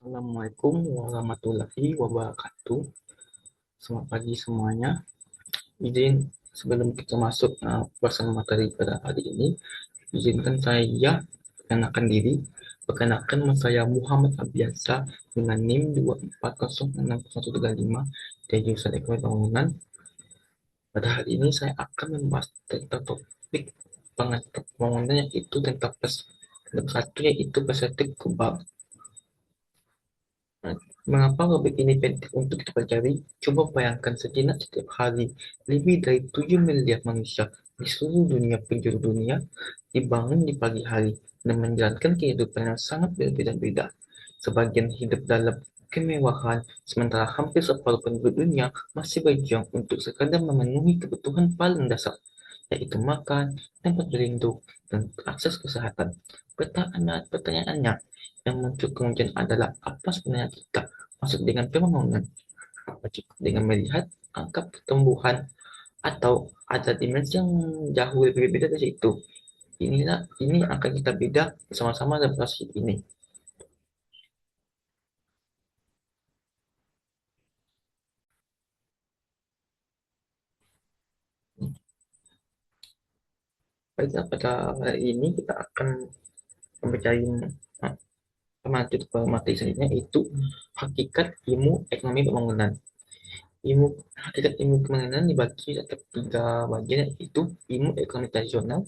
Assalamualaikum warahmatullahi wabarakatuh. Selamat pagi semuanya. Izin sebelum kita masuk bahasan materi pada hari ini, izinkan saya perkenalkan diri. Perkenalkan nama saya Muhammad Abiansa dengan NIM 2406035 dari jurusan Ekonomi Bangunan. Pada hari ini saya akan membahas tentang topik pembangunan yaitu tentang satu yaitu perspektif global. Mengapa topik ini penting untuk kita pelajari? Coba bayangkan sejenak setiap hari, lebih dari 7 miliar manusia di seluruh dunia penjuru dunia dibangun di pagi hari dan menjalankan kehidupan yang sangat berbeda-beda. Sebagian hidup dalam kemewahan, sementara hampir separuh penduduk dunia masih berjuang untuk sekadar memenuhi kebutuhan paling dasar, yaitu makan, tempat berlindung, dan akses kesehatan. Pertanyaannya yang muncul kemudian adalah apa sebenarnya kita maksud dengan pembangunan? Apa cukup dengan melihat angka pertumbuhan atau ada dimensi yang jauh lebih berbeda dari itu? Ini akan kita beda bersama-sama dalam proses ini. Baiklah, pada hari ini kita akan membicarakan lanjut ke materi selanjutnya, itu hakikat ilmu ekonomi pembangunan. Ilmu Hakikat ilmu pembangunan dibagi atas tiga bagian, yaitu ilmu ekonomi tradisional,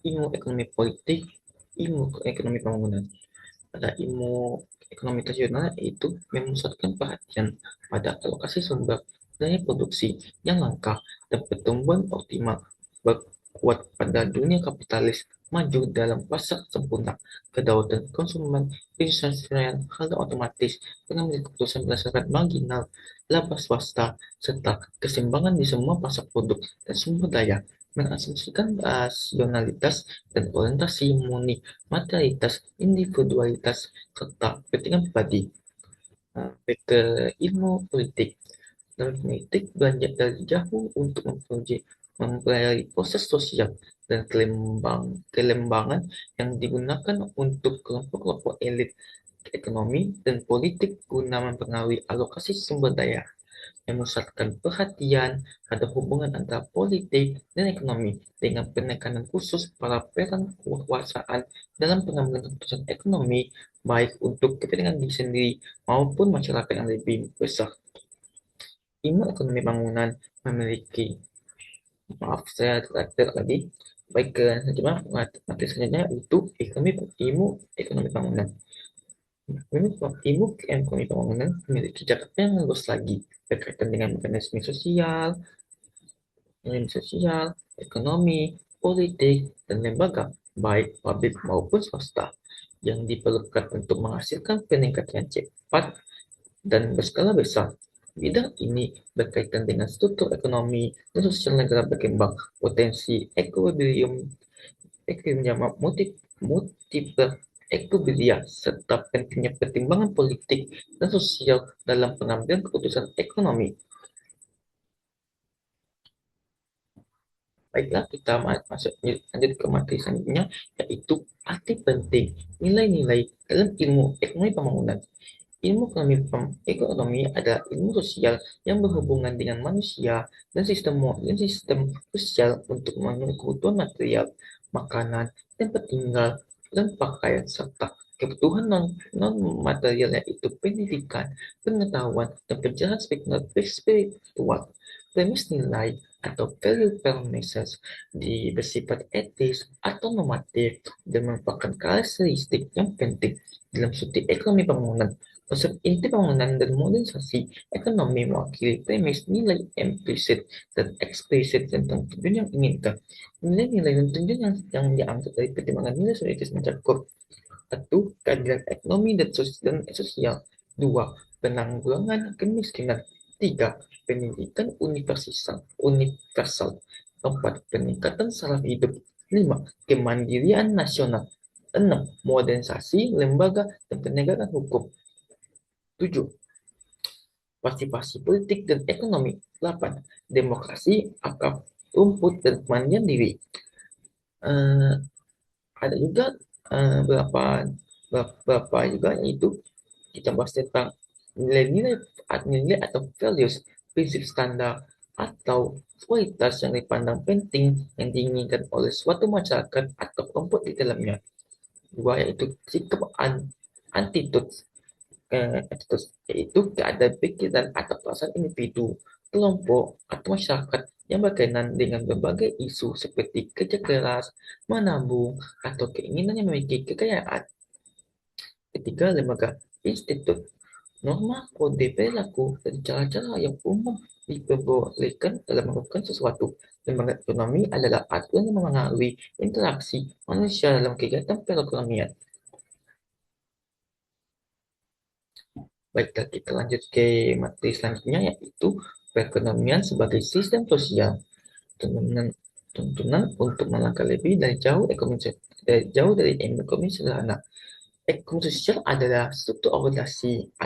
ilmu ekonomi politik, ilmu ekonomi pembangunan. Pada ilmu ekonomi tradisional itu memusatkan perhatian pada alokasi sumber daya produksi yang langka dan pertumbuhan optimal berkuat pada dunia kapitalis maju dalam pasar sempurna. Kedaulatan konsumen, perindustrian, harga otomatis, pengambilan keputusan berdasarkan marginal, laba swasta, serta keseimbangan di semua pasar produk dan sumber daya mengasumsikan rasionalitas dan orientasi murni materialitas, individualitas, serta kepentingan pribadi. Ke ilmu politik. Dalam politik beranjak dari jauh untuk mempelajari proses sosial dan kelembangan yang digunakan untuk kelompok-kelompok elit ekonomi dan politik guna mempengaruhi alokasi sumber daya, memusatkan perhatian pada hubungan antara politik dan ekonomi dengan penekanan khusus pada peran kekuasaan dalam pengambilan keputusan ekonomi, baik untuk kepentingan diri sendiri maupun masyarakat yang lebih besar. Ilmu ekonomi bangunan memiliki, maaf saya tidak lagi, baik ke selanjutnya, materi selanjutnya itu ilmu ekonomi bangunan. Ilmu ekonomi bangunan memiliki catatan yang luas lagi berkaitan dengan mekanisme sosial, ekonomi, politik, dan lembaga, baik publik maupun swasta, yang diperlukan untuk menghasilkan peningkatan yang cepat dan berskala besar. Bidang ini berkaitan dengan struktur ekonomi dan sosial negara berkembang, potensi equilibrium multiple ekubilia, serta pentingnya pertimbangan politik dan sosial dalam pengambilan keputusan ekonomi. Baiklah, kita masuk lanjut ke materi selanjutnya, yaitu arti penting nilai-nilai dalam ilmu ekonomi pembangunan. Ekonomi adalah ilmu sosial yang berhubungan dengan manusia dan sistem sosial untuk memenuhi kebutuhan material, makanan, tempat tinggal, dan pakaian, serta kebutuhan non-material yaitu pendidikan, pengetahuan, dan pencerahan spiritual. Premis nilai atau value premises bersifat etis atau normatif dan merupakan karakteristik yang penting dalam studi ekonomi bangunan. Konsep inti bangunan dan modernisasi ekonomi mewakili premis nilai implisit dan eksplisit tentang tujuan yang inginkan. Nilai-nilai dan tujuan yang dianggap dari pertimbangan nilai soliditas mencakup: satu, keadilan ekonomi dan sosial; dua, penanggulangan kemiskinan; tiga, pendidikan universal; empat, peningkatan saraf hidup; lima, kemandirian nasional; enam, modernisasi lembaga dan penegakan hukum; tujuh, partisipasi politik dan ekonomi; delapan, demokrasi, akar rumput dan kemandirian diri. Ada juga beberapa beberapa juga, yaitu kita bahas tentang nilai-nilai nilai atau values, prinsip standar, atau kualitas yang dipandang penting yang diinginkan oleh suatu masyarakat atau kelompok di dalamnya. Dua, yaitu sikap antitude, yaitu keadaan pikiran atau perasaan individu, kelompok, atau masyarakat yang berkaitan dengan berbagai isu seperti kerja keras, menabung, atau keinginan yang memiliki kekayaan. Ketiga, lembaga institut, norma, kode perilaku, dan cara-cara yang umum diperbolehkan dalam melakukan sesuatu. Lembaga ekonomi adalah aturan yang mengaruhi interaksi manusia dalam kegiatan perekonomian. Baiklah, kita lanjut ke materi selanjutnya, yaitu perekonomian sebagai sistem sosial. Tuntunan, tuntunan untuk melangkah lebih jauh dari ekonomi sederhana. Ekonomi sosial adalah struktur organisasi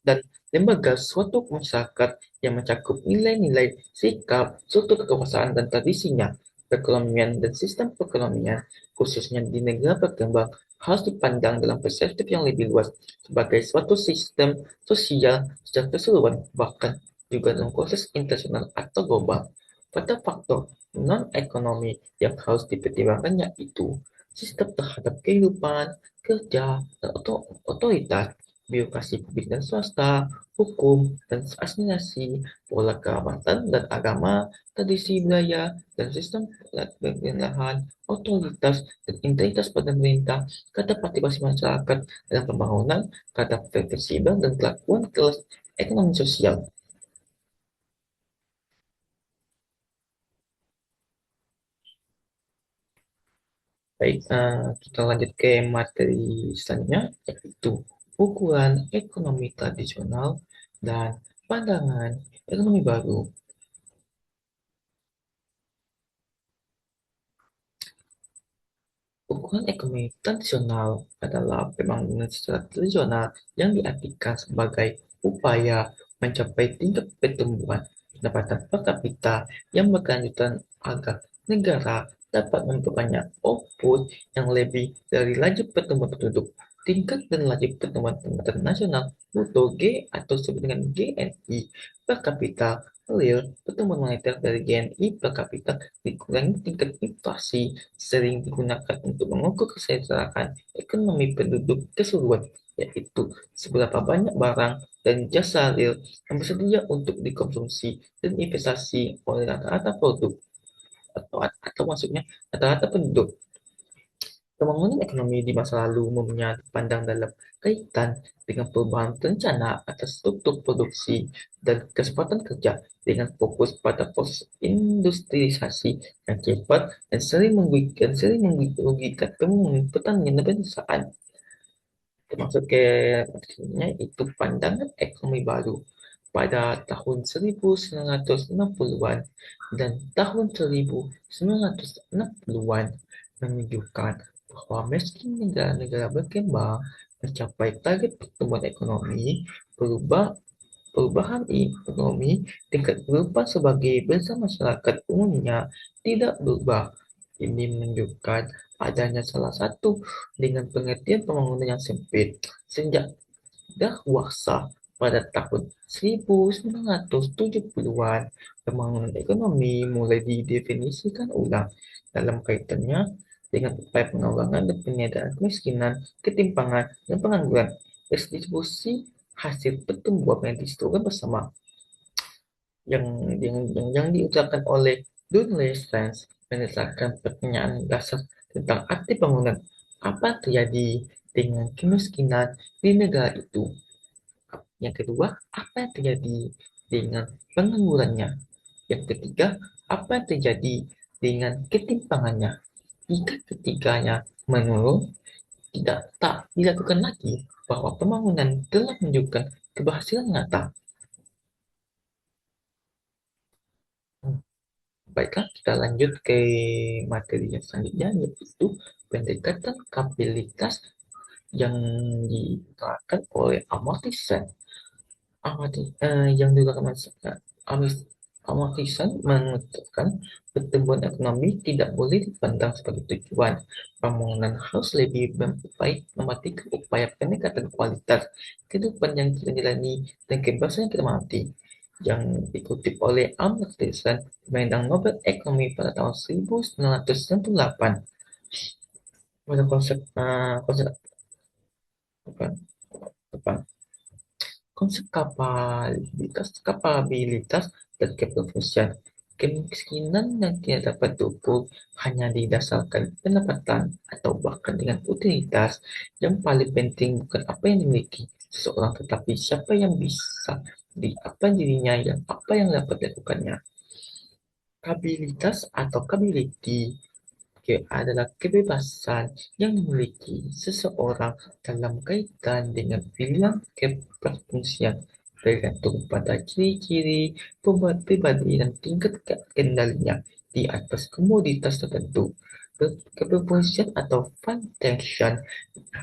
dan lembaga suatu masyarakat yang mencakup nilai-nilai, sikap, struktur kekuasaan, dan tradisinya. Perekonomian dan sistem perekonomian, khususnya di negara berkembang, harus dipandang dalam perspektif yang lebih luas sebagai suatu sistem sosial secara keseluruhan, bahkan juga dalam proses internasional atau global. Pada faktor non-ekonomi yang harus dipertimbangkannya itu sistem terhadap kehidupan, kerja, dan otoritas, birokrasi publik dan swasta, hukum dan asimilasi, pola keamanan dan agama, tradisi budaya, dan sistem pemerintahan, otoritas dan integritas pemerintah, kata partisipasi masyarakat dalam pembangunan, kata fleksibel dan kelakuan kelas ekonomi sosial. Baik, kita lanjut ke materi selanjutnya, yaitu ukuran ekonomi tradisional dan pandangan ekonomi baru. Ukuran ekonomi tradisional adalah pembangunan secara tradisional yang diartikan sebagai upaya mencapai tingkat pertumbuhan pendapatan per kapita yang berkelanjutan agar negara dapat memperbanyak output yang lebih dari laju pertumbuhan penduduk. Tingkat dan laju pertumbuhan pendapatan nasional bruto G atau disebut dengan GNI per kapita real, pertumbuhan moneter dari GNI per kapita dikurangi tingkat inflasi sering digunakan untuk mengukur kesejahteraan ekonomi penduduk keseluruhan, yaitu seberapa banyak barang dan jasa real yang bersedia untuk dikonsumsi dan investasi oleh rata-rata produk atau maksudnya rata-rata penduduk. Pembangunan ekonomi di masa lalu umumnya dipandang dalam kaitan dengan perubahan rencana atas struktur produksi dan kesempatan kerja dengan fokus pada proses industrialisasi yang cepat dan sering merugikan pertanian dan pedesaan. Termasuk ke maksudnya itu pandangan ekonomi baru pada tahun 1960-an dan tahun 1960-an menunjukkan bahwa meski negara-negara berkembang mencapai target pertumbuhan ekonomi, berubah perubahan ekonomi tingkat kehidupan sebagai bangsa masyarakat umumnya tidak berubah. Ini menunjukkan adanya salah satu dengan pengertian pembangunan yang sempit. Sejak dakwahsa pada tahun 1970-an, pembangunan ekonomi mulai didefinisikan ulang dalam kaitannya dengan upaya penanggulangan dan penyederhanaan kemiskinan, ketimpangan, dan pengangguran. Distribusi hasil pertumbuhan yang disatukan bersama yang yang diucapkan oleh Dunley Science berdasarkan pertanyaan dasar tentang arti bangunan. Apa terjadi dengan kemiskinan di negara itu? Yang kedua, apa yang terjadi dengan penganggurannya? Yang ketiga, apa yang terjadi dengan ketimpangannya? Jika ketiganya menurun, tidak tak dilakukan lagi bahwa pembangunan telah menunjukkan keberhasilan nyata. Baiklah, kita lanjut ke materi yang selanjutnya, yaitu pendekatan kapabilitas yang diterapkan oleh Amartya Sen. Yang digunakan Amartya mengatakan pertumbuhan ekonomi tidak boleh dipandang sebagai tujuan. Pembangunan harus lebih baik mematikan upaya peningkatan kualitas kehidupan yang terjalani dan kebebasan yang kita mati. Yang dikutip oleh Amartya Sen, pemenang Nobel Ekonomi pada tahun 1998. Pada konsep apa, apa, konsep kapabilitas dan keprofesian. Kemiskinan yang tidak dapat diukur hanya didasarkan pendapatan atau bahkan dengan utilitas. Yang paling penting bukan apa yang dimiliki seseorang, tetapi siapa yang bisa di apa dirinya yang apa yang dapat dilakukannya. Kapabilitas atau capability adalah kebebasan yang dimiliki seseorang dalam kaitan dengan pilihan keprofesian bergantung pada ciri-ciri pribadi dan tingkat kendalinya di atas komoditas tertentu. Keprofesian atau function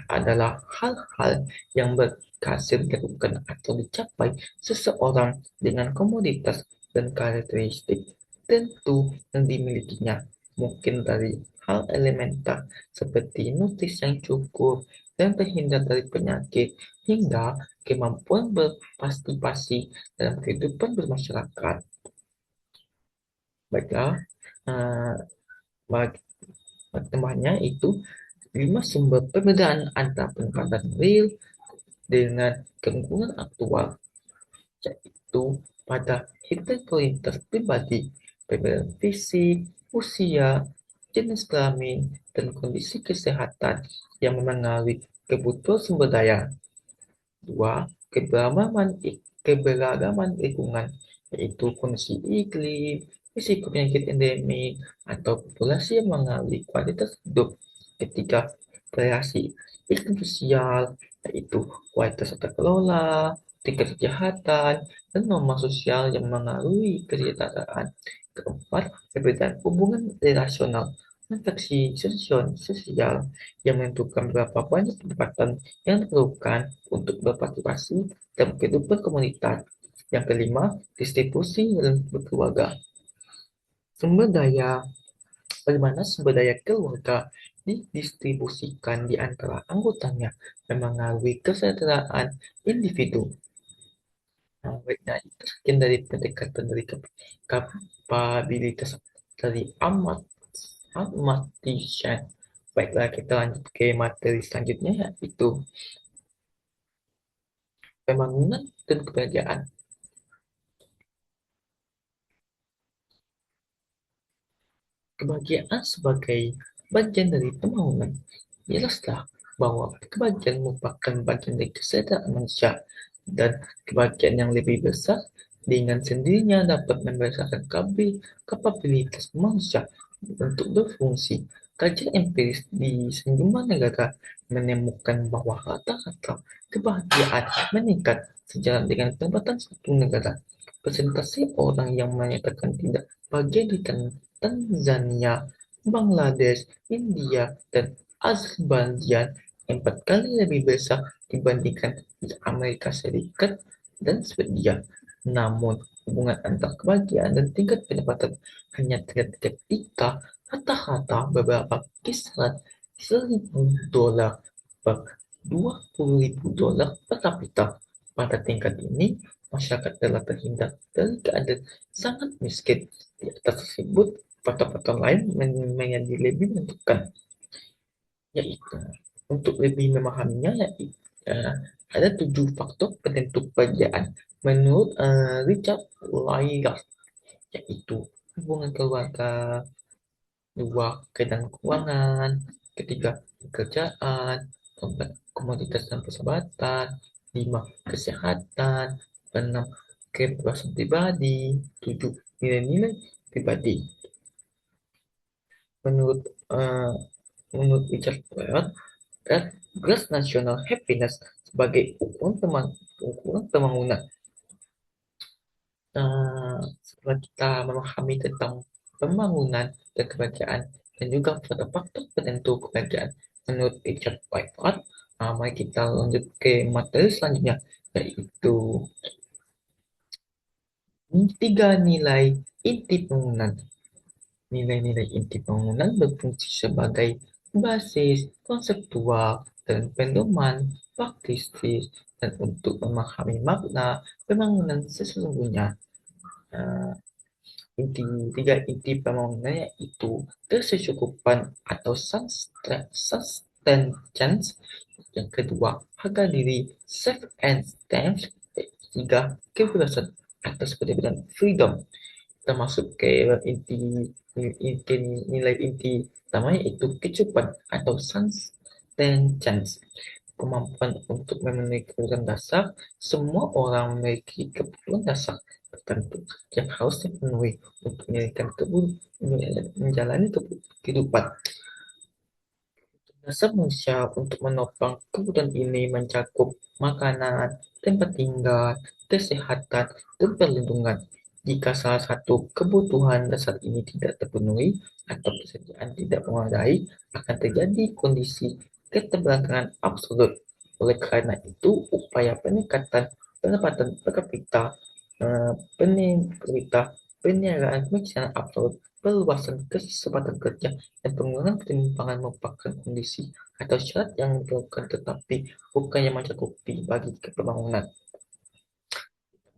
adalah hal-hal yang berhasil dilakukan atau dicapai seseorang dengan komoditas dan karakteristik tentu yang dimilikinya, mungkin dari hal elementer seperti nutrisi yang cukup dan terhindar dari penyakit hingga kemampuan berpartisipasi dalam kehidupan bermasyarakat. Baiklah, eh, bagi pertamanya itu 5 sumber perbedaan antara pendapatan real dengan keunggulan aktual, yaitu pada integritas pribadi, perbedaan fisik, usia, jenis kelamin, dan kondisi kesehatan yang memengaruhi kebutuhan sumber daya. Dua, keberagaman lingkungan, yaitu kondisi iklim, risiko penyakit endemik, atau populasi yang mengalami kualitas hidup. Ketiga, variasi iklim sosial, yaitu kualitas tata kelola, tingkat kejahatan, dan norma sosial yang mengaruhi kesejahteraan. Keempat, perbedaan hubungan relasional, interaksi sosial yang menentukan berapa banyak pendapatan yang diperlukan untuk berpartisipasi dalam kehidupan komunitas. Yang kelima, distribusi dalam berkeluarga. Sumber daya, bagaimana sumber daya keluarga didistribusikan di antara anggotanya dan mengaruhi kesejahteraan individu. Nah, baiknya itu sekian dari pendekatan dari kapabilitas dari Amartya. Baiklah, kita lanjut ke materi selanjutnya, yaitu pembangunan dan kebahagiaan. Kebahagiaan sebagai bagian dari pembangunan. Jelaslah bahwa kebahagiaan merupakan bagian dari kesejahteraan manusia, dan kebahagiaan yang lebih besar dengan sendirinya dapat membesarkan kapabilitas manusia untuk berfungsi. Kajian empiris di sejumlah negara menemukan bahwa rata-rata kebahagiaan meningkat sejalan dengan pendapatan suatu negara. Persentase orang yang menyatakan tidak bahagia di Tanzania, Bangladesh, India, dan Azerbaijan 4 kali lebih besar dibandingkan di Amerika Serikat dan Swedia. Namun, hubungan antara kebahagiaan dan tingkat pendapatan hanya terlihat ketika rata-rata beberapa kisaran $1.000 per $20.000 per kapita. Pada tingkat ini, masyarakat telah terhindar dari keadaan sangat miskin. Di atas tersebut, faktor-faktor lain menjadi lebih menentukan, yaitu untuk lebih memahaminya, yaitu ada 7 faktor penentu kebahagiaan menurut Richard Lyell, yaitu hubungan keluarga, dua, keadaan keuangan, ketiga, pekerjaan, keempat, komoditas dan persahabatan, lima, kesehatan, enam, kebebasan pribadi, tujuh, nilai-nilai pribadi. Menurut eh, menurut Richard Wright, Gross National Happiness sebagai ukuran pembangunan. Setelah kita memahami tentang pembangunan dan kebahagiaan dan juga faktor-faktor penentu kebahagiaan menurut Richard Wright, mari kita lanjut ke materi selanjutnya, yaitu Tiga nilai inti bangunan. Nilai-nilai inti bangunan berfungsi sebagai basis konseptual dan pedoman praktis dan untuk memahami makna pembangunan sesungguhnya. Nah, inti tiga inti pembangunannya itu kesecukupan atau sustenance, yang kedua harga diri self and stance, tiga kebebasan atau seperti bilang freedom, termasuk ke inti inti nilai inti utamanya itu kecukupan atau sustenance, kemampuan untuk memenuhi kebutuhan dasar. Semua orang memiliki kebutuhan dasar tertentu yang harus dipenuhi untuk menjalani kehidupan. Dasar manusia untuk menopang kebutuhan ini mencakup makanan, tempat tinggal, kesehatan, dan perlindungan. Jika salah satu kebutuhan dasar ini tidak terpenuhi atau persediaan tidak memadai, akan terjadi kondisi keterbelakangan absolut. Oleh karena itu, upaya peningkatan pendapatan per kapita, penyiaran kemiskinan absolut, perluasan kesempatan kerja, dan pengurangan ketimpangan merupakan kondisi atau syarat yang diperlukan tetapi bukan yang mencakupi bagi pembangunan.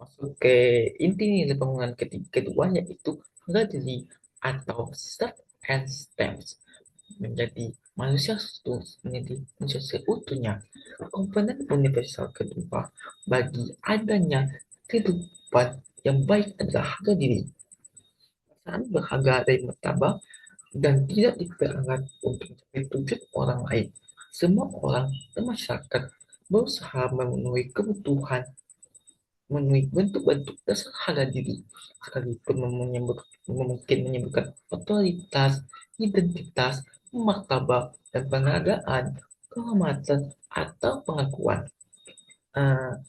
Masuk ke inti nilai bangunan kedua yaitu harga diri atau self and steps, menjadi manusia menjadi manusia seutuhnya. Komponen universal kedua bagi adanya kehidupan yang baik adalah harga diri. Perasaan berharga dari martabat dan tidak diperankan untuk mencapai tujuan orang lain. Semua orang dan masyarakat berusaha memenuhi bentuk-bentuk dasar harga diri, sekalipun mungkin menyebutkan otoritas, identitas, martabat, dan penghargaan, kehormatan, atau pengakuan. Uh,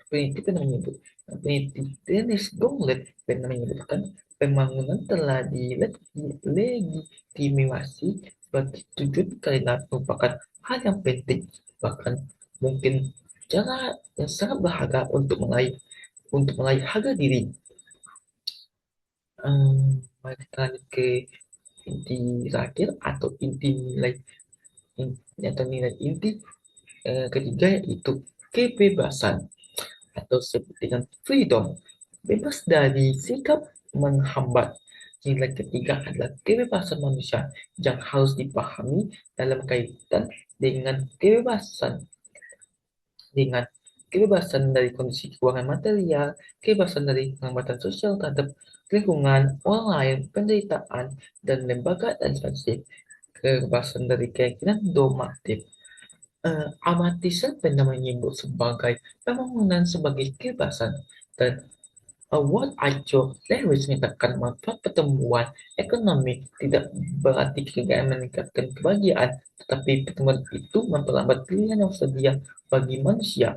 Peneliti pernah menyebut, peneliti Dennis Gonglet pernah menyebutkan pembangunan telah dilegitimasi sebagai tujuan karena merupakan hal yang penting, bahkan mungkin cara yang sangat berharga untuk meraih harga diri. Mari kita lanjut ke inti terakhir atau inti nilai inti ketiga yaitu kebebasan atau disebut dengan freedom, bebas dari sikap menghambat. Nilai ketiga adalah kebebasan manusia yang harus dipahami dalam kaitan dengan dengan kebebasan dari kondisi keuangan material, kebebasan dari penghambatan sosial terhadap lingkungan, orang lain, penderitaan, dan lembaga dan instansi, kebebasan dari keyakinan dogmatik. Amartya pernah menyebut sebagai pembangunan sebagai kebebasan, dan Award Aco Lewis menyatakan manfaat pertumbuhan ekonomi tidak berarti kegagalan meningkatkan kebahagiaan, tetapi pertumbuhan itu memperlambat pilihan yang tersedia bagi manusia.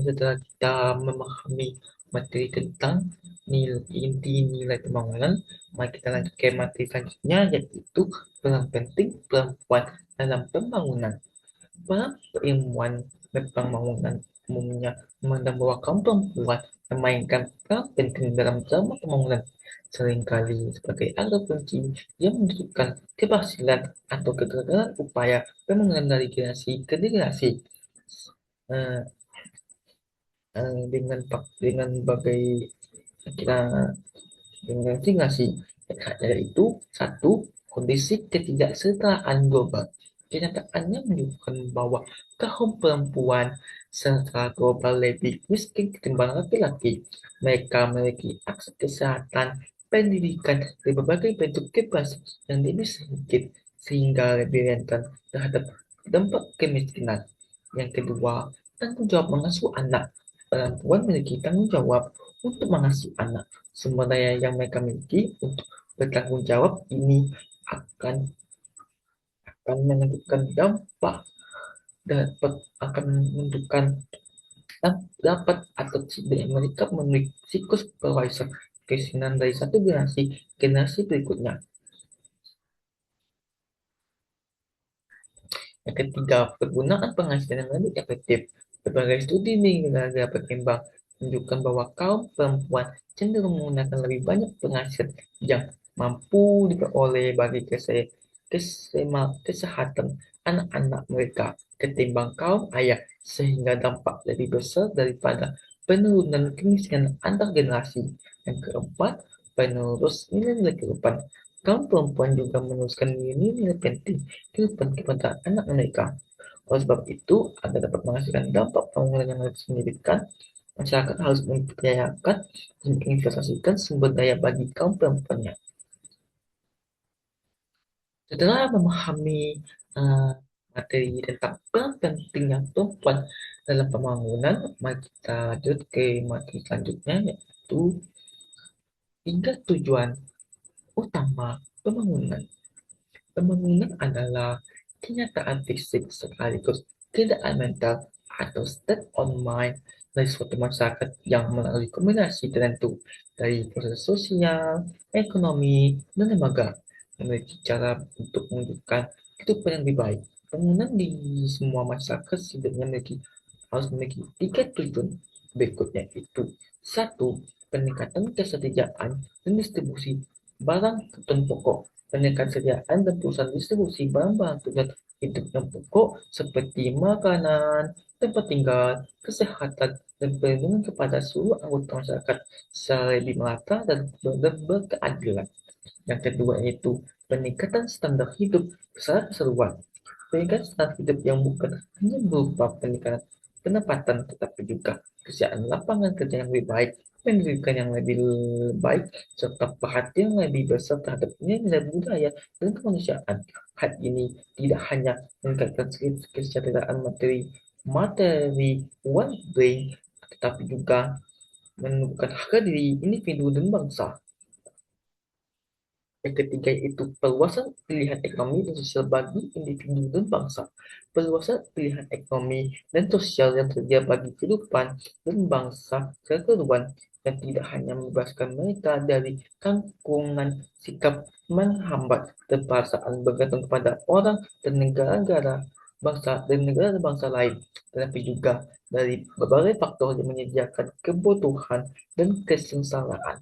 Setelah kita memahami materi tentang inti nilai pembangunan, mari kita lanjut ke materi selanjutnya, yaitu peran penting perempuan dalam pembangunan. Para ilmuwan pembangunan umumnya memandang bahwa kaum perempuan memainkan peran penting dalam drama pembangunan, seringkali sebagai aktor kunci yang menentukan keberhasilan atau kegagalan upaya pembangunan dari generasi ke generasi. Eh, dengan bagai kita dengan mitigasi, yaitu satu, kondisi ketidaksetaraan global. Kenyataannya menunjukkan bahwa kaum perempuan secara global lebih miskin ketimbang laki-laki. Mereka memiliki akses kesehatan, pendidikan, dan berbagai bentuk kebebasan yang lebih sedikit, sehingga lebih rentan terhadap dampak kemiskinan. Yang kedua, tanggung jawab mengasuh anak. Perempuan memiliki tanggung jawab untuk mengasuh anak. Sumber daya yang mereka miliki untuk bertanggung jawab ini akan akan menentukan dampak dapat akan menentukan dapat atau tidak mereka memiliki siklus perwarisan kemiskinan dari satu generasi ke generasi berikutnya. Yang ketiga, penggunaan penghasilan yang lebih efektif. Berbagai studi di negara berkembang menunjukkan bahwa kaum perempuan cenderung menggunakan lebih banyak penghasilan yang mampu diperoleh bagi kesehatan anak-anak mereka ketimbang kaum ayah, sehingga dampak lebih besar daripada penurunan kemiskinan antar generasi. Yang keempat, penerus nilai-nilai kehidupan. Kaum perempuan juga meneruskan nilai-nilai penting kehidupan kepada anak mereka. Oleh sebab itu, agar dapat menghasilkan dampak pembangunan yang lebih signifikan, masyarakat harus memperdayakan dan menginvestasikan sumber daya bagi kaum perempuannya. Setelah memahami uh, materi tentang peran pentingnya perempuan dalam pembangunan, mari kita lanjut ke materi selanjutnya, yaitu tiga tujuan utama pembangunan. Pembangunan adalah kenyataan fisik sekaligus keadaan mental atau state of mind dari suatu masyarakat yang melalui kombinasi tertentu dari proses sosial, ekonomi, dan lembaga memiliki cara untuk mewujudkan kehidupan yang lebih baik. Pembangunan di semua masyarakat setidaknya harus memiliki tiga tujuan berikutnya itu. Satu, peningkatan ketersediaan dan distribusi barang kebutuhan pokok. Peningkatan kesediaan dan perusahaan distribusi barang-barang kebutuhan hidup yang pokok seperti makanan, tempat tinggal, kesehatan, dan perlindungan kepada seluruh anggota masyarakat secara lebih merata dan berkeadilan. Yang kedua yaitu peningkatan standar hidup secara keseluruhan. Peningkatan standar hidup yang bukan hanya berupa peningkatan pendapatan, tetapi juga kesejahteraan lapangan kerja yang lebih baik, pendidikan yang lebih baik, serta perhatian yang lebih besar terhadap nilai budaya dan kemanusiaan. Hal ini tidak hanya meningkatkan kesejahteraan materi one brain, tetapi juga menumbuhkan harga diri individu dan bangsa. Yang ketiga itu perluasan pilihan ekonomi dan sosial bagi individu dan bangsa. Perluasan pilihan ekonomi dan sosial yang tersedia bagi kehidupan dan bangsa keseluruhan dan tidak hanya membebaskan mereka dari kangkungan sikap menghambat dan perasaan bergantung kepada orang dan negara bangsa lain, tetapi juga dari berbagai faktor yang menyediakan kebutuhan dan kesengsaraan.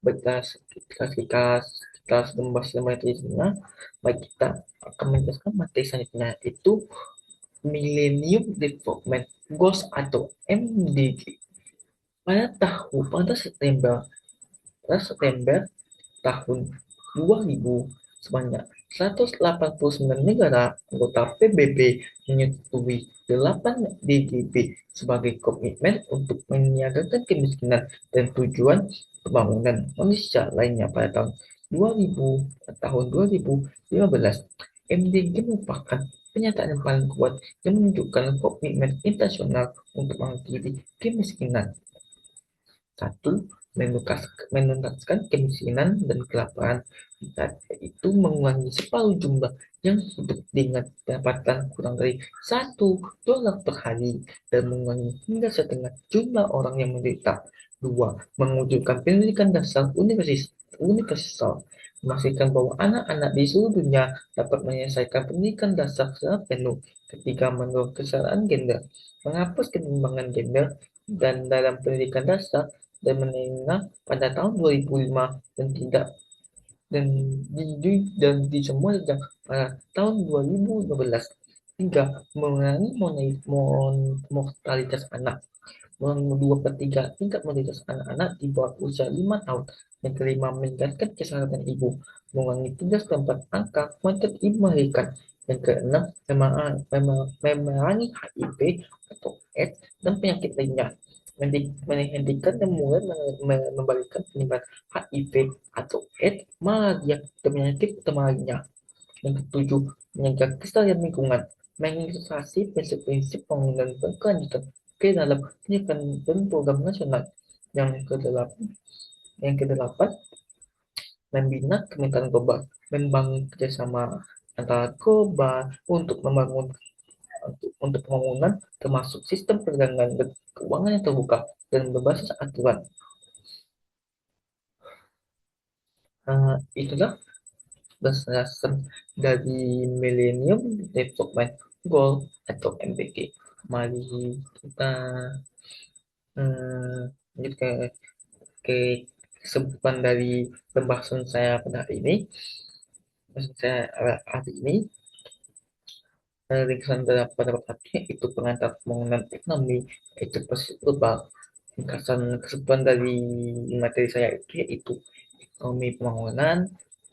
Bekas kita sudah membahas materinya, baik kita akan menjelaskan materi selanjutnya itu Millennium Development Goals atau MDG. Pada September tahun 2000 sebanyak 189 negara anggota PBB menyetujui 8 DGB sebagai komitmen untuk menyiagakan kemiskinan dan tujuan pembangunan manusia lainnya pada tahun 2015. MDG merupakan pernyataan yang paling kuat yang menunjukkan komitmen internasional untuk mengakhiri kemiskinan. Satu, menuntaskan kemiskinan dan kelaparan, yaitu mengurangi separuh jumlah yang hidup dengan pendapatan kurang dari $1 per hari dan mengurangi hingga setengah jumlah orang yang menderita. Dua, mewujudkan pendidikan dasar universal, memastikan bahwa anak-anak di seluruh dunia dapat menyelesaikan pendidikan dasar secara penuh. Ketiga, mendorong kesetaraan gender, menghapus ketimpangan gender dan dalam pendidikan dasar dan menengah pada tahun 2005 dan tidak dan di semua sejak pada tahun 2015. Tiga, mengurangi mortalitas anak, dua per tiga tingkat mortalitas anak-anak di bawah usia 5 tahun. Yang kelima, meningkatkan kesehatan ibu, mengurangi 3 per 4 angka kematian ibu melahirkan. Yang keenam, memerangi HIV atau AIDS dan penyakit lainnya, menghentikan dan mulai membalikan penyebaran HIV atau AIDS, malaria, dan penyakit utama lainnya. Yang ketujuh, menjaga kelestarian lingkungan, menginvestasi prinsip-prinsip pembangunan berkelanjutan ke dalam pendidikan dan program nasional. Yang kedelapan, membina kemitraan global, membangun kerjasama antara global untuk pembangunan, termasuk sistem perdagangan dan keuangan yang terbuka dan berbasis aturan. Itulah berdasarkan dari Millennium Development Goal atau MDG. Mari kita lanjut ke kesebutan dari pembahasan saya pada hari ini. Pembahasan saya hari ini ringkasan pada waktunya itu pengantar pembangunan ekonomi itu posisi global. Ringkasan kesebutan dari materi saya itu yaitu ekonomi pembangunan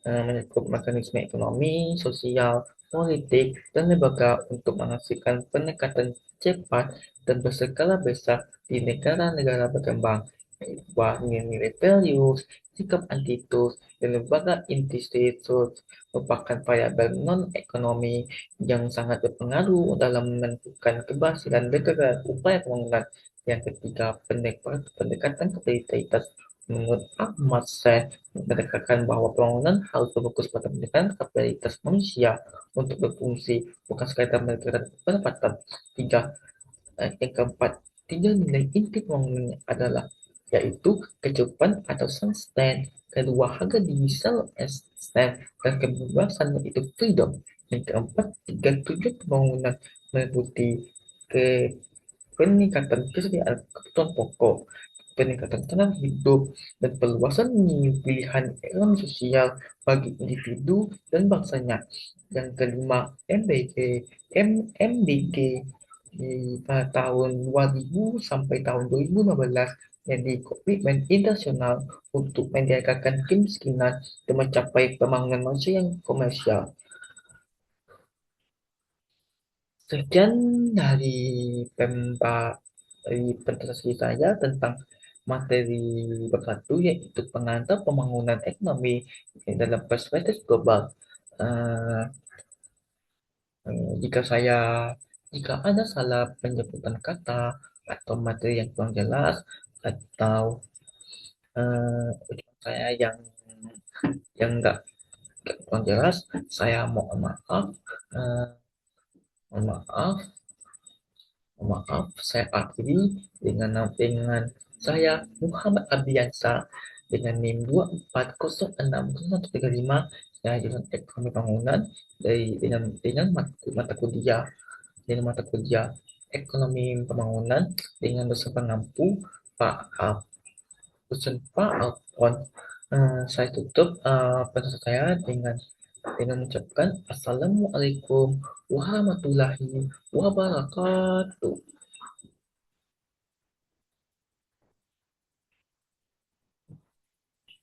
mencakup mekanisme ekonomi, sosial, politik, dan lembaga untuk menghasilkan peningkatan cepat dan berskala besar di negara-negara berkembang, yaitu nilai values, sikap attitude, dan lembaga institusi merupakan variabel non-ekonomi yang sangat berpengaruh dalam menentukan keberhasilan negara upaya pembangunan. Yang ketiga, pendekatan kapabilitas. Menurut Ahmad Syed, menekankan bahwa pembangunan harus berfokus pada peningkatan kapabilitas manusia untuk berfungsi, bukan sekadar meningkatkan pendapatan. Tiga, yang keempat, tiga nilai inti pembangunan adalah yaitu kecukupan atau sustain, kedua harga diri self esteem, dan kebebasan yaitu freedom. Yang keempat, tiga tujuan pembangunan meliputi ke peningkatan kesejahteraan kebutuhan pokok, peningkatan taraf hidup, dan perluasan pilihan ekonomi sosial bagi individu dan bangsanya. Yang kelima, MDG di tahun 2000 sampai tahun 2015 jadi komitmen internasional untuk menjadikan kemiskinan dan mencapai pembangunan manusia yang komersial. Sekian dari pemba dari presentasi saya tentang materi bab satu yaitu pengantar pembangunan ekonomi dalam perspektif global. Eh, jika jika ada salah penyebutan kata atau materi yang kurang jelas atau ucapan saya yang nggak kurang jelas, saya mohon maaf. Eh, mohon maaf. Maaf, saya akhiri dengan saya Muhammad Abiansa dengan NIM 2406035. Saya jurusan ekonomi bangunan dengan mata kuliah ekonomi pembangunan dengan dosen pengampu Pak Pak Alfon. Saya tutup penjelasan saya dengan mengucapkan Assalamualaikum warahmatullahi wabarakatuh.